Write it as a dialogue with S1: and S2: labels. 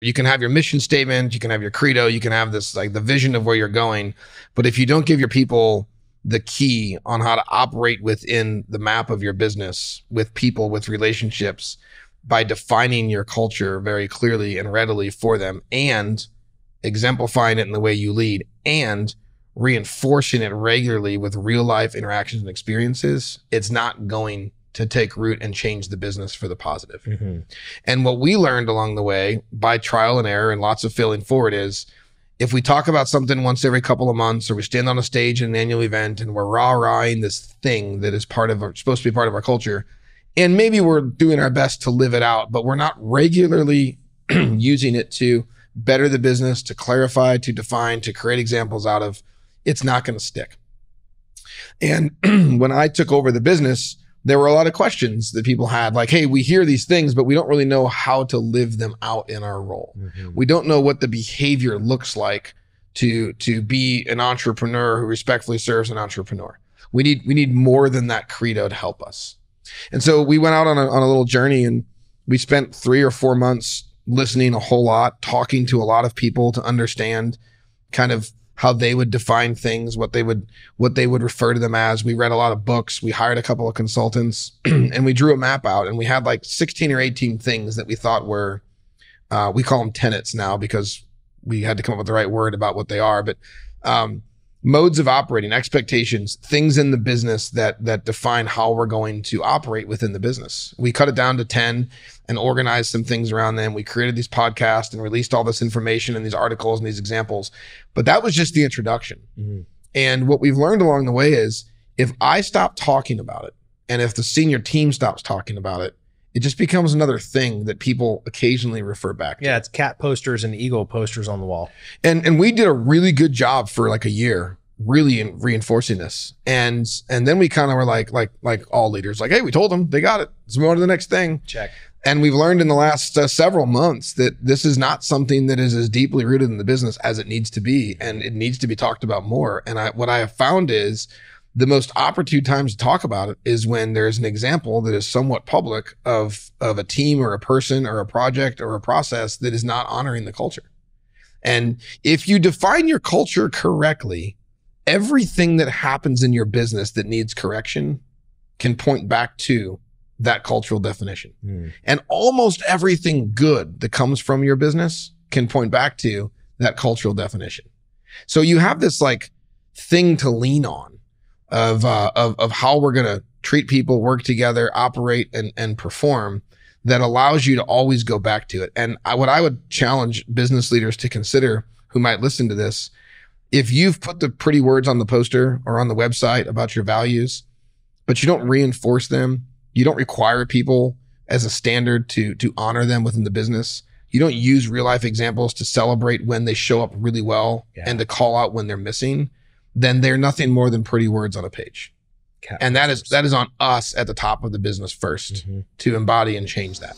S1: You can have your mission statement, you can have your credo, you can have this like the vision of where you're going. But if you don't give your people the key on how to operate within the map of your business, with people, with relationships, by defining your culture very clearly and readily for them, and exemplifying it in the way you lead, and reinforcing it regularly with real life interactions and experiences, it's not going to take root and change the business for the positive. Mm-hmm. And what we learned along the way by trial and error and lots of failing forward is, if we talk about something once every couple of months, or we stand on a stage in an annual event and we're rah-rahing this thing that is supposed to be part of our culture, and maybe we're doing our best to live it out, but we're not regularly using it to better the business, to clarify, to define, to create examples out of, it's not going to stick. And when I took over the business, there were a lot of questions that people had, like, hey, we hear these things, but we don't really know how to live them out in our role. Mm-hmm. We don't know what the behavior looks like to be an entrepreneur who respectfully serves an entrepreneur. We need more than that credo to help us. And so we went out on a little journey, and we spent 3 or 4 months listening a whole lot, talking to a lot of people to understand kind of how they would define things, what they would refer to them as. We read a lot of books. We hired a couple of consultants and we drew a map out, and we had like 16 or 18 things that we thought were, we call them tenets now because we had to come up with the right word about what they are, but modes of operating, expectations, things in the business that define how we're going to operate within the business. We cut it down to 10 and organized some things around them. We created these podcasts and released all this information and these articles and these examples. But that was just the introduction. Mm-hmm. And what we've learned along the way is, if I stop talking about it, and if the senior team stops talking about it, it just becomes another thing that people occasionally refer back to.
S2: Yeah, it's cat posters and eagle posters on the wall.
S1: And we did a really good job for like a year, really reinforcing this. And then we kind of were like all leaders, like, hey, we told them, they got it. Let's move on to the next thing.
S2: Check.
S1: And we've learned in the last several months that this is not something that is as deeply rooted in the business as it needs to be. And it needs to be talked about more. And what I have found is the most opportune times to talk about it is when there's an example that is somewhat public of a team or a person or a project or a process that is not honoring the culture. And if you define your culture correctly, everything that happens in your business that needs correction can point back to that cultural definition. Mm. And almost everything good that comes from your business can point back to that cultural definition. So you have this like thing to lean on of how we're going to treat people, work together, operate and perform, that allows you to always go back to it. And what I would challenge business leaders to consider who might listen to this, if you've put the pretty words on the poster or on the website about your values, but you don't reinforce them, you don't require people as a standard to honor them within the business, you don't use real life examples to celebrate when they show up really well and to call out when they're missing, then they're nothing more than pretty words on a page. And that is on us at the top of the business first to embody and change that.